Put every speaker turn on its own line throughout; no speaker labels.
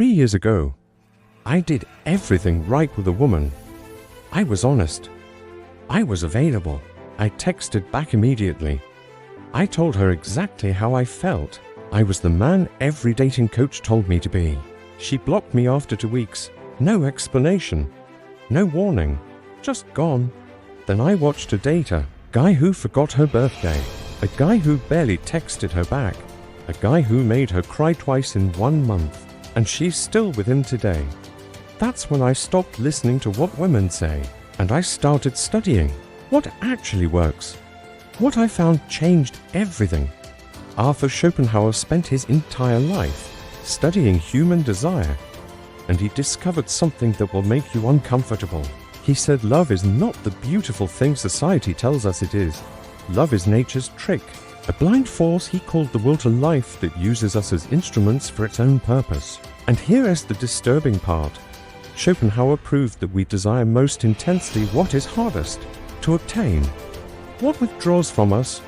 3 years ago, I did everything right with a woman. I was honest. I was available. I texted back immediately. I told her exactly how I felt. I was the man every dating coach told me to be. She blocked me after 2 weeks. No explanation. No warning. Just gone. Then I watched her date a guy who forgot her birthday. A guy who barely texted her back. A guy who made her cry twice in 1 month. And she's still with him today. That's when I stopped listening to what women say, and I started studying what actually works. What I found changed everything. Arthur Schopenhauer spent his entire life studying human desire, and he discovered something that will make you uncomfortable. He said love is not the beautiful thing society tells us it is. Love is nature's trick, a blind force he called the will to life that uses us as instruments for its own purpose. And here is the disturbing part. Schopenhauer proved that we desire most intensely what is hardest to obtain. What withdraws from us?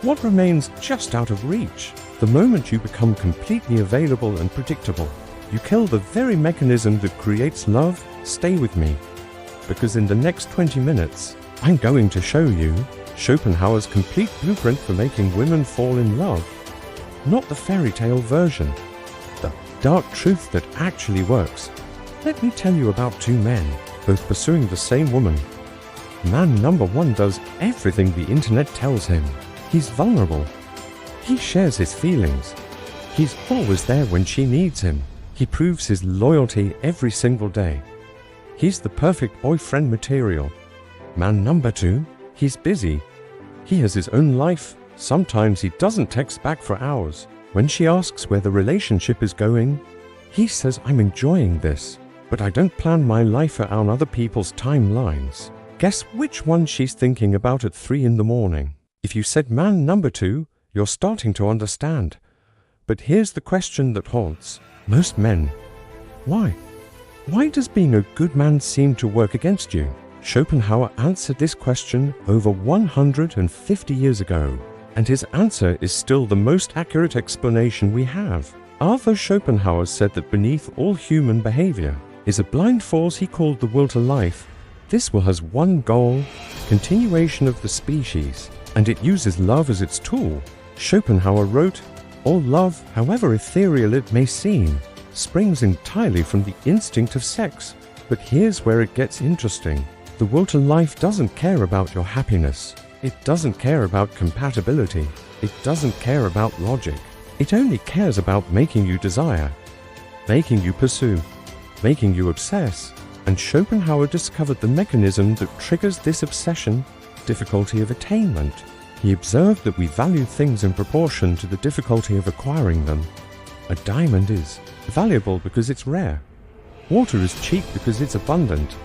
What remains just out of reach? The moment you become completely available and predictable, you kill the very mechanism that creates love. Stay with me, because in the next 20 minutes, I'm going to show you Schopenhauer's complete blueprint for making women fall in love. Not the fairy tale version, the dark truth that actually works. Let me tell you about 2 men, both pursuing the same woman. Man number 1 does everything the internet tells him. He's vulnerable. He shares his feelings. He's always there when she needs him. He proves his loyalty every single day. He's the perfect boyfriend material. Man number 2, he's busy. He has his own life. Sometimes he doesn't text back for hours. When she asks where the relationship is going, he says, I'm enjoying this, but I don't plan my life around other people's timelines. Guess which one she's thinking about at 3 in the morning? If you said man number 2, you're starting to understand. But here's the question that haunts most men. Why? Why does being a good man seem to work against you? Schopenhauer answered this question over 150 years ago, and his answer is still the most accurate explanation we have. Arthur Schopenhauer said that beneath all human behavior is a blind force he called the will to life. This will has one goal, continuation of the species, and it uses love as its tool. Schopenhauer wrote, all love, however ethereal it may seem, springs entirely from the instinct of sex. But here's where it gets interesting. The will to life doesn't care about your happiness. It doesn't care about compatibility. It doesn't care about logic. It only cares about making you desire, making you pursue, making you obsess. And Schopenhauer discovered the mechanism that triggers this obsession: difficulty of attainment. He observed that we value things in proportion to the difficulty of acquiring them. A diamond is valuable because it's rare. Water is cheap because it's abundant.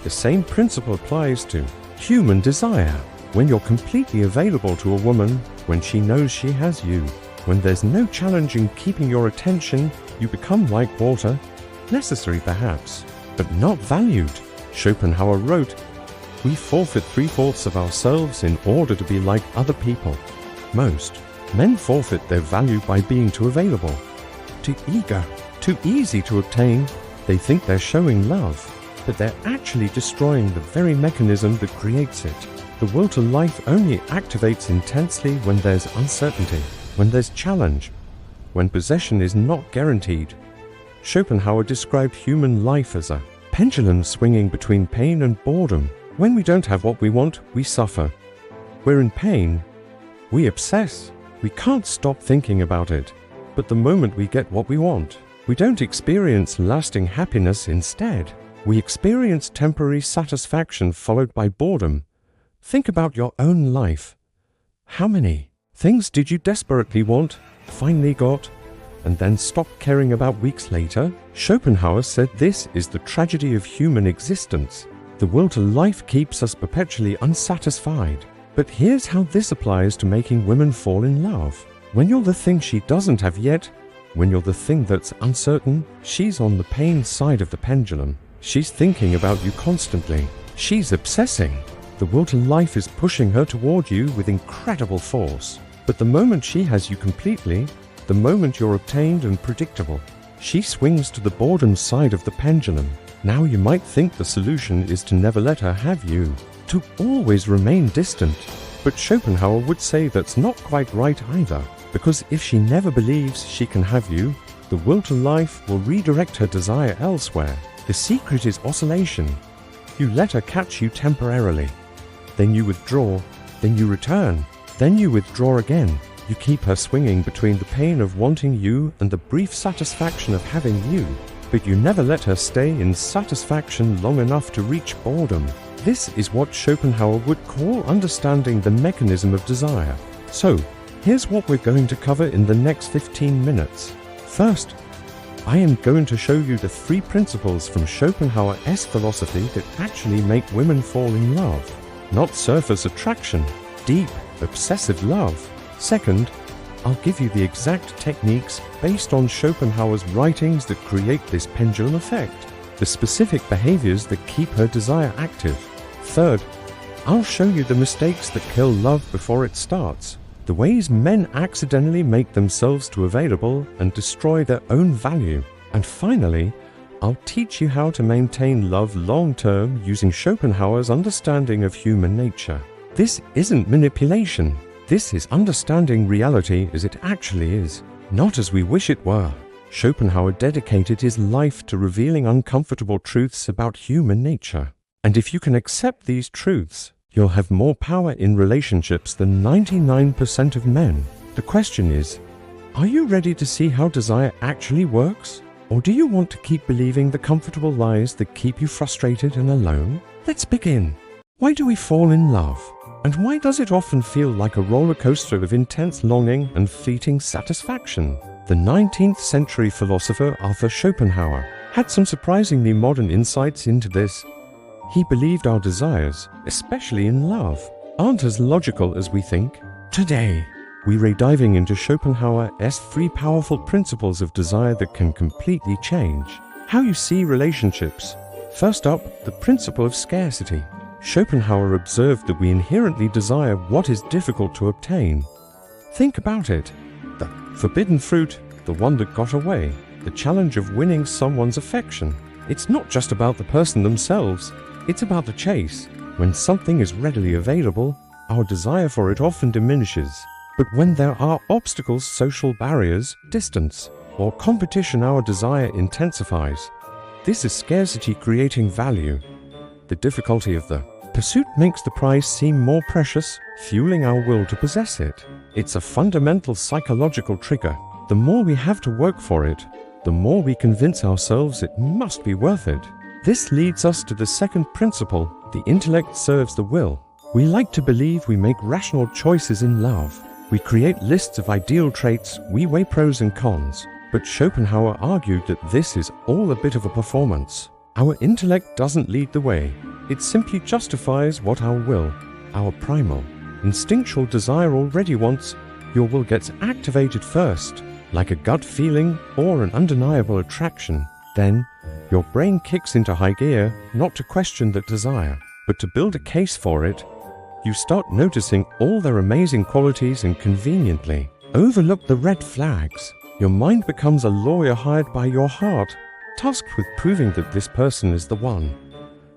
The same principle applies to human desire. When you're completely available to a woman, when she knows she has you, when there's no challenge in keeping your attention, you become like water, necessary perhaps, but not valued. Schopenhauer wrote, we forfeit 3/4 of ourselves in order to be like other people. Most men forfeit their value by being too available, too eager, too easy to obtain. They think they're showing love, but they're actually destroying the very mechanism that creates it. The will to life only activates intensely when there's uncertainty, when there's challenge, when possession is not guaranteed. Schopenhauer described human life as a pendulum swinging between pain and boredom. When we don't have what we want, we suffer. We're in pain. We obsess. We can't stop thinking about it. But the moment we get what we want, we don't experience lasting happiness. Instead, we experience temporary satisfaction followed by boredom. Think about your own life. How many things did you desperately want, finally got, and then stopped caring about weeks later? Schopenhauer said this is the tragedy of human existence. The will to life keeps us perpetually unsatisfied. But here's how this applies to making women fall in love. When you're the thing she doesn't have yet, when you're the thing that's uncertain, she's on the pain side of the pendulum. She's thinking about you constantly. She's obsessing. The will to life is pushing her toward you with incredible force. But the moment she has you completely, the moment you're obtained and predictable, She swings to the boredom side of the pendulum. Now you might think the solution is to never let her have you, to always remain distant. But Schopenhauer would say that's not quite right either, because if she never believes she can have you, the will to life will redirect her desire elsewhere. The secret is oscillation. You let her catch you temporarily. Then you withdraw, then you return, then you withdraw again. You keep her swinging between the pain of wanting you and the brief satisfaction of having you, but you never let her stay in satisfaction long enough to reach boredom. This is what Schopenhauer would call understanding the mechanism of desire. So, here's what we're going to cover in the next 15 minutes. First, I am going to show you the 3 principles from Schopenhauer's philosophy that actually make women fall in love. Not surface attraction, deep, obsessive love. Second, I'll give you the exact techniques based on Schopenhauer's writings that create this pendulum effect, the specific behaviors that keep her desire active. Third, I'll show you the mistakes that kill love before it starts, the ways men accidentally make themselves too available and destroy their own value. And finally, I'll teach you how to maintain love long-term using Schopenhauer's understanding of human nature. This isn't manipulation. This is understanding reality as it actually is, not as we wish it were. Schopenhauer dedicated his life to revealing uncomfortable truths about human nature. And if you can accept these truths, you'll have more power in relationships than 99% of men. The question is, are you ready to see how desire actually works? Or do you want to keep believing the comfortable lies that keep you frustrated and alone? Let's begin. Why do we fall in love? And why does it often feel like a roller coaster of intense longing and fleeting satisfaction? The 19th century philosopher Arthur Schopenhauer had some surprisingly modern insights into this. He believed our desires, especially in love, aren't as logical as we think. Today, we're diving into Schopenhauer's 3 powerful principles of desire that can completely change how you see relationships. First up, the principle of scarcity. Schopenhauer observed that we inherently desire what is difficult to obtain. Think about it. The forbidden fruit, the one that got away, the challenge of winning someone's affection. It's not just about the person themselves, it's about the chase. When something is readily available, our desire for it often diminishes. But when there are obstacles, social barriers, distance, or competition, our desire intensifies. This is scarcity creating value. The difficulty of the pursuit makes the prize seem more precious, fueling our will to possess it. It's a fundamental psychological trigger. The more we have to work for it, the more we convince ourselves it must be worth it. This leads us to the second principle: the intellect serves the will. We like to believe we make rational choices in love. We create lists of ideal traits, we weigh pros and cons. But Schopenhauer argued that this is all a bit of a performance. Our intellect doesn't lead the way. It simply justifies what our will, our primal, instinctual desire already wants. Your will gets activated first, like a gut feeling or an undeniable attraction. Then, your brain kicks into high gear, not to question that desire, but to build a case for it. You start noticing all their amazing qualities and conveniently overlook the red flags. Your mind becomes a lawyer hired by your heart, tasked with proving that this person is the one.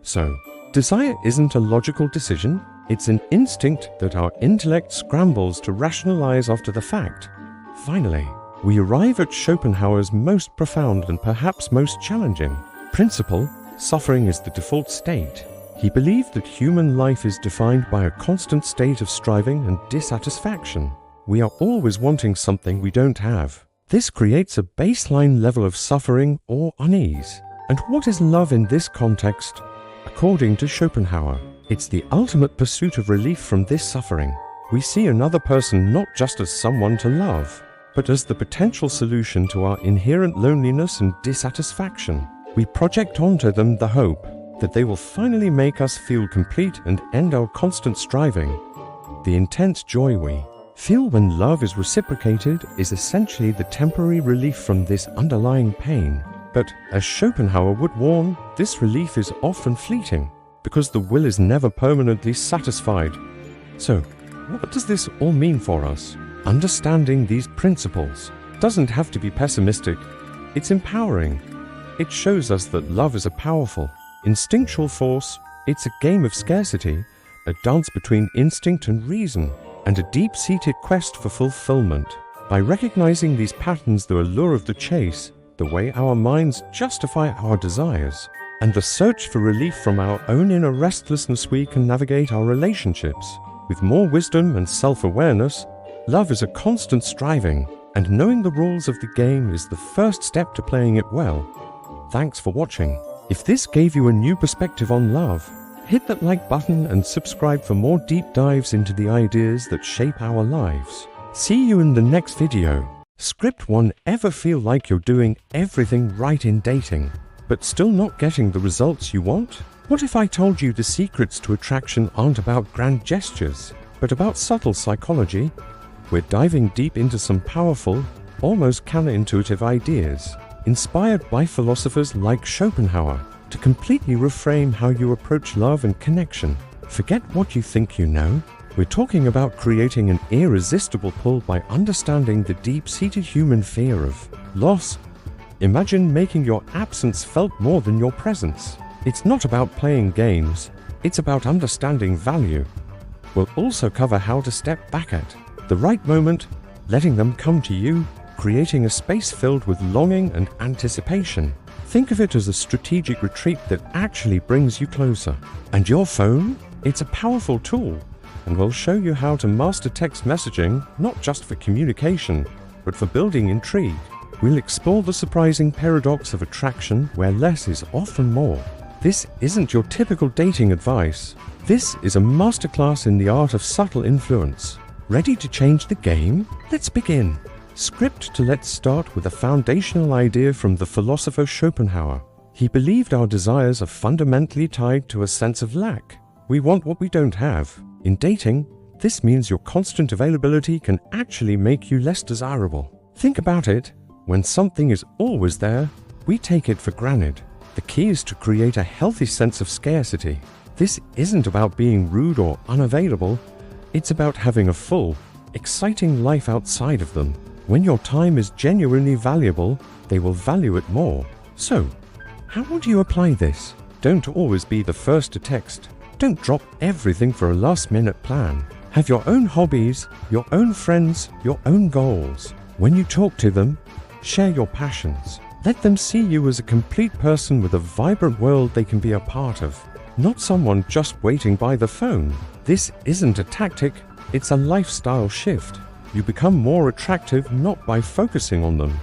So, desire isn't a logical decision, it's an instinct that our intellect scrambles to rationalize after the fact. Finally, we arrive at Schopenhauer's most profound and perhaps most challenging principle: suffering is the default state. He believed that human life is defined by a constant state of striving and dissatisfaction. We are always wanting something we don't have. This creates a baseline level of suffering or unease. And what is love in this context? According to Schopenhauer, it's the ultimate pursuit of relief from this suffering. We see another person not just as someone to love, but as the potential solution to our inherent loneliness and dissatisfaction. We project onto them the hope that they will finally make us feel complete and end our constant striving. The intense joy we feel when love is reciprocated is essentially the temporary relief from this underlying pain. But, as Schopenhauer would warn, this relief is often fleeting, because the will is never permanently satisfied. So, what does this all mean for us? Understanding these principles doesn't have to be pessimistic. It's empowering. It shows us that love is a powerful, instinctual force. It's a game of scarcity, a dance between instinct and reason, and a deep-seated quest for fulfillment. By recognizing these patterns, the allure of the chase, the way our minds justify our desires, and the search for relief from our own inner restlessness, we can navigate our relationships with more wisdom and self-awareness. Love is a constant striving, and knowing the rules of the game is the first step to playing it well. Thanks for watching. If this gave you a new perspective on love, hit that like button and subscribe for more deep dives into the ideas that shape our lives. See you in the next video. Script 1. Ever feel like you're doing everything right in dating, but still not getting the results you want? What if I told you the secrets to attraction aren't about grand gestures, but about subtle psychology? We're diving deep into some powerful, almost counterintuitive ideas, inspired by philosophers like Schopenhauer, to completely reframe how you approach love and connection. Forget what you think you know. We're talking about creating an irresistible pull by understanding the deep-seated human fear of loss. Imagine making your absence felt more than your presence. It's not about playing games, it's about understanding value. We'll also cover how to step back at the right moment, letting them come to you, creating a space filled with longing and anticipation. Think of it as a strategic retreat that actually brings you closer. And your phone? It's a powerful tool, and we'll show you how to master text messaging, not just for communication, but for building intrigue. We'll explore the surprising paradox of attraction, where less is often more. This isn't your typical dating advice. This is a masterclass in the art of subtle influence. Ready to change the game? Let's begin. Script 2. Let's start with a foundational idea from the philosopher Schopenhauer. He believed our desires are fundamentally tied to a sense of lack. We want what we don't have. In dating, this means your constant availability can actually make you less desirable. Think about it. When something is always there, we take it for granted. The key is to create a healthy sense of scarcity. This isn't about being rude or unavailable. It's about having a full, exciting life outside of them. When your time is genuinely valuable, they will value it more. So, how would you apply this? Don't always be the first to text. Don't drop everything for a last-minute plan. Have your own hobbies, your own friends, your own goals. When you talk to them, share your passions. Let them see you as a complete person with a vibrant world they can be a part of, not someone just waiting by the phone. This isn't a tactic, it's a lifestyle shift. You become more attractive not by focusing on them,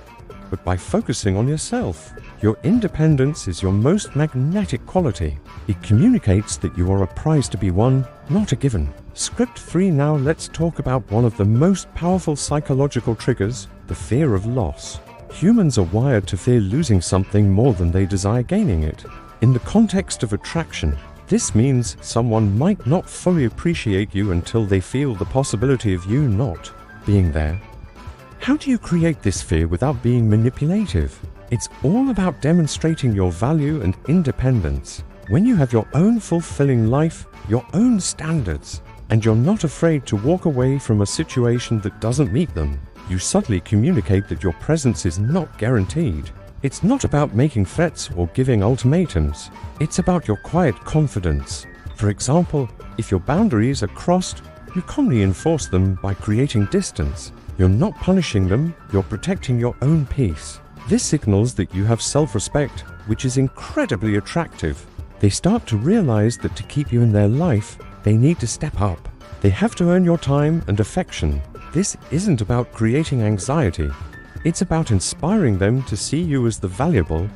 but by focusing on yourself. Your independence is your most magnetic quality. It communicates that you are a prize to be won, not a given. Script 3. Now let's talk about one of the most powerful psychological triggers, the fear of loss. Humans are wired to fear losing something more than they desire gaining it. In the context of attraction, this means someone might not fully appreciate you until they feel the possibility of you not being there. How do you create this fear without being manipulative? It's all about demonstrating your value and independence. When you have your own fulfilling life, your own standards, and you're not afraid to walk away from a situation that doesn't meet them, you subtly communicate that your presence is not guaranteed. It's not about making threats or giving ultimatums. It's about your quiet confidence. For example, if your boundaries are crossed, you calmly enforce them by creating distance. You're not punishing them, you're protecting your own peace. This signals that you have self-respect, which is incredibly attractive. They start to realize that to keep you in their life, they need to step up. They have to earn your time and affection. This isn't about creating anxiety. It's about inspiring them to see you as the valuable,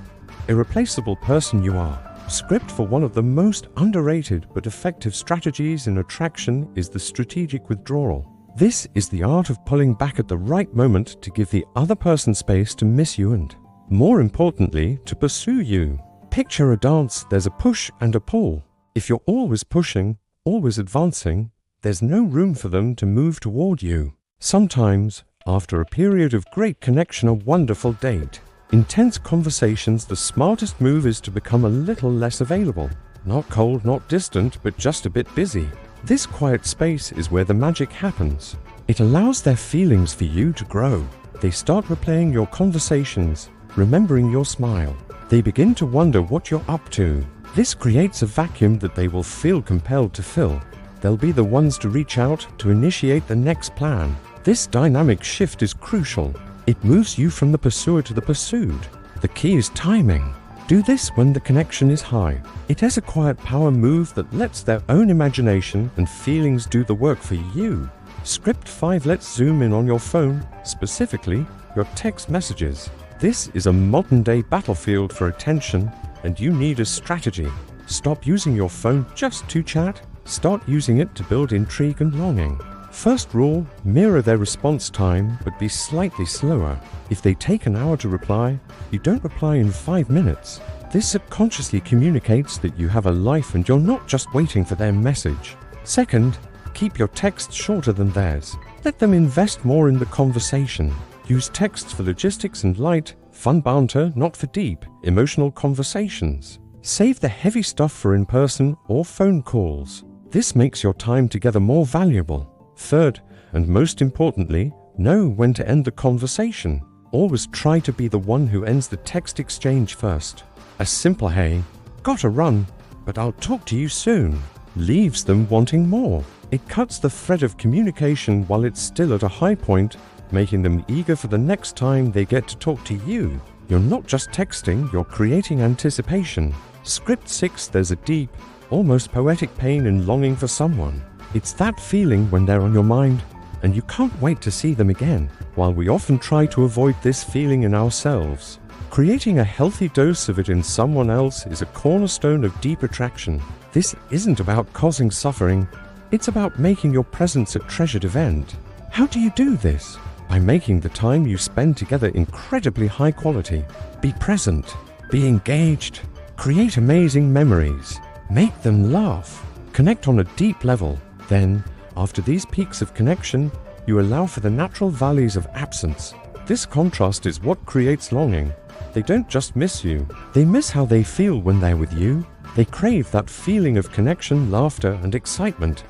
irreplaceable person you are. Script 4. One of the most underrated but effective strategies in attraction is the strategic withdrawal. This is the art of pulling back at the right moment to give the other person space to miss you and, more importantly, to pursue you. Picture a dance. There's a push and a pull. If you're always pushing, always advancing, there's no room for them to move toward you. Sometimes, after a period of great connection, a wonderful date, intense conversations, the smartest move is to become a little less available. Not cold, not distant, but just a bit busy. This quiet space is where the magic happens. It allows their feelings for you to grow. They start replaying your conversations, remembering your smile. They begin to wonder what you're up to. This creates a vacuum that they will feel compelled to fill. They'll be the ones to reach out to initiate the next plan. This dynamic shift is crucial. It moves you from the pursuer to the pursued. The key is timing. Do this when the connection is high. It has a quiet power move that lets their own imagination and feelings do the work for you. Script 5. Let's zoom in on your phone, specifically your text messages. This is a modern-day battlefield for attention, and you need a strategy. Stop using your phone just to chat. Start using it to build intrigue and longing. First rule, mirror their response time, but be slightly slower. If they take an hour to reply, you don't reply in 5 minutes. This subconsciously communicates that you have a life and you're not just waiting for their message. Second, keep your texts shorter than theirs. Let them invest more in the conversation. Use texts for logistics and light, fun banter, not for deep, emotional conversations. Save the heavy stuff for in-person or phone calls. This makes your time together more valuable. Third, and most importantly, know when to end the conversation. Always try to be the one who ends the text exchange first. A simple "Hey, gotta run, but I'll talk to you soon" leaves them wanting more. It cuts the thread of communication while it's still at a high point, making them eager for the next time they get to talk to you. You're not just texting, you're creating anticipation. Script 6. There's a deep, almost poetic pain in longing for someone. It's that feeling when they're on your mind and you can't wait to see them again. While we often try to avoid this feeling in ourselves, creating a healthy dose of it in someone else is a cornerstone of deep attraction. This isn't about causing suffering, it's about making your presence a treasured event. How do you do this? By making the time you spend together incredibly high quality. Be present, be engaged, create amazing memories, make them laugh, connect on a deep level. Then, after these peaks of connection, you allow for the natural valleys of absence. This contrast is what creates longing. They don't just miss you, they miss how they feel when they're with you. They crave that feeling of connection, laughter, and excitement.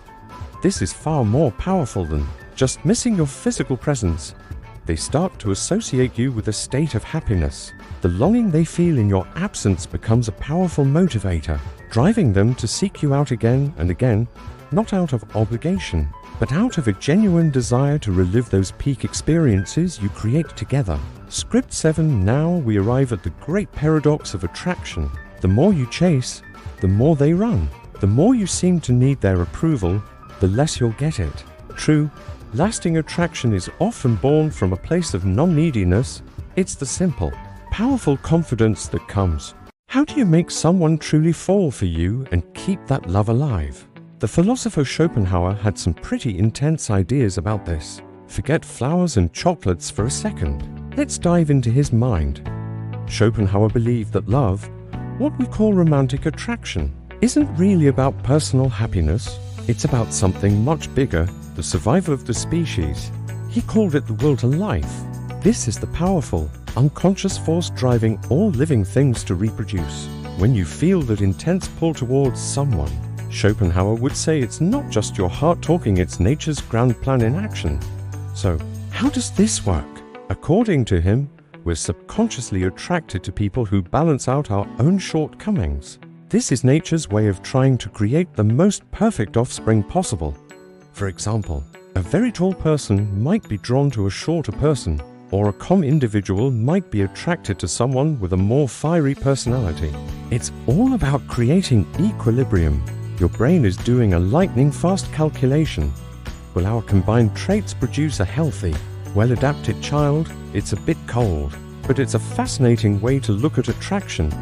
This is far more powerful than just missing your physical presence. They start to associate you with a state of happiness. The longing they feel in your absence becomes a powerful motivator, driving them to seek you out again and again, not out of obligation, but out of a genuine desire to relive those peak experiences you create together. Script 7. Now we arrive at the great paradox of attraction. The more you chase, the more they run. The more you seem to need their approval, the less you'll get it. True, lasting attraction is often born from a place of non-neediness. It's the simple, powerful confidence that comes. How do you make someone truly fall for you and keep that love alive? The philosopher Schopenhauer had some pretty intense ideas about this. Forget flowers and chocolates for a second. Let's dive into his mind. Schopenhauer believed that love, what we call romantic attraction, isn't really about personal happiness. It's about something much bigger, the survival of the species. He called it the will to life. This is the powerful, unconscious force driving all living things to reproduce. When you feel that intense pull towards someone, Schopenhauer would say it's not just your heart talking, it's nature's grand plan in action. So, how does this work? According to him, we're subconsciously attracted to people who balance out our own shortcomings. This is nature's way of trying to create the most perfect offspring possible. For example, a very tall person might be drawn to a shorter person, or a calm individual might be attracted to someone with a more fiery personality. It's all about creating equilibrium. Your brain is doing a lightning-fast calculation. Will our combined traits produce a healthy, well-adapted child? It's a bit cold, but it's a fascinating way to look at attraction.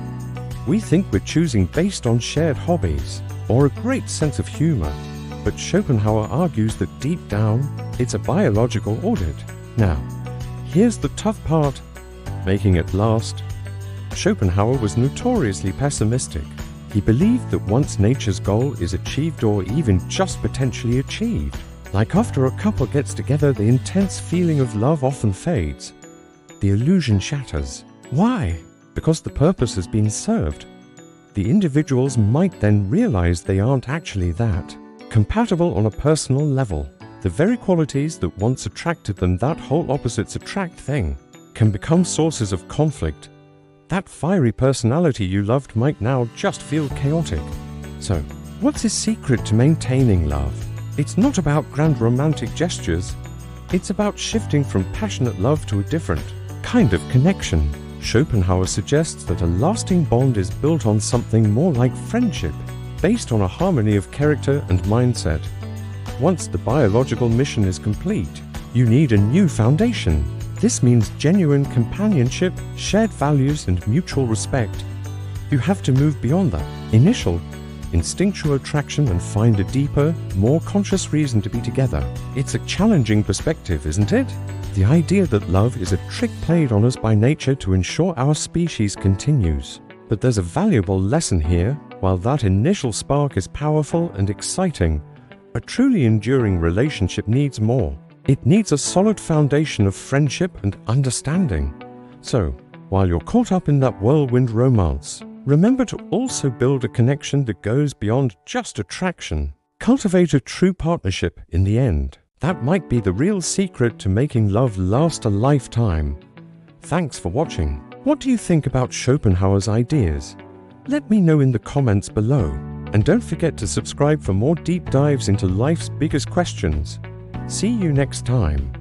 We think we're choosing based on shared hobbies or a great sense of humor, but Schopenhauer argues that deep down, it's a biological audit. Now, here's the tough part, making it last. Schopenhauer was notoriously pessimistic. He believed that once nature's goal is achieved or even just potentially achieved, like after a couple gets together, the intense feeling of love often fades. The illusion shatters. Why? Because the purpose has been served. The individuals might then realize they aren't actually that compatible on a personal level. The very qualities that once attracted them, that whole opposites attract thing, can become sources of conflict. That fiery personality you loved might now just feel chaotic. So, what's his secret to maintaining love? It's not about grand romantic gestures. It's about shifting from passionate love to a different kind of connection. Schopenhauer suggests that a lasting bond is built on something more like friendship, based on a harmony of character and mindset. Once the biological mission is complete, you need a new foundation. This means genuine companionship, shared values, and mutual respect. You have to move beyond that initial instinctual attraction and find a deeper, more conscious reason to be together. It's a challenging perspective, isn't it? The idea that love is a trick played on us by nature to ensure our species continues. But there's a valuable lesson here. While that initial spark is powerful and exciting, a truly enduring relationship needs more. It needs a solid foundation of friendship and understanding. So, while you're caught up in that whirlwind romance, remember to also build a connection that goes beyond just attraction. Cultivate a true partnership in the end. That might be the real secret to making love last a lifetime. Thanks for watching. What do you think about Schopenhauer's ideas? Let me know in the comments below. And don't forget to subscribe for more deep dives into life's biggest questions. See you next time.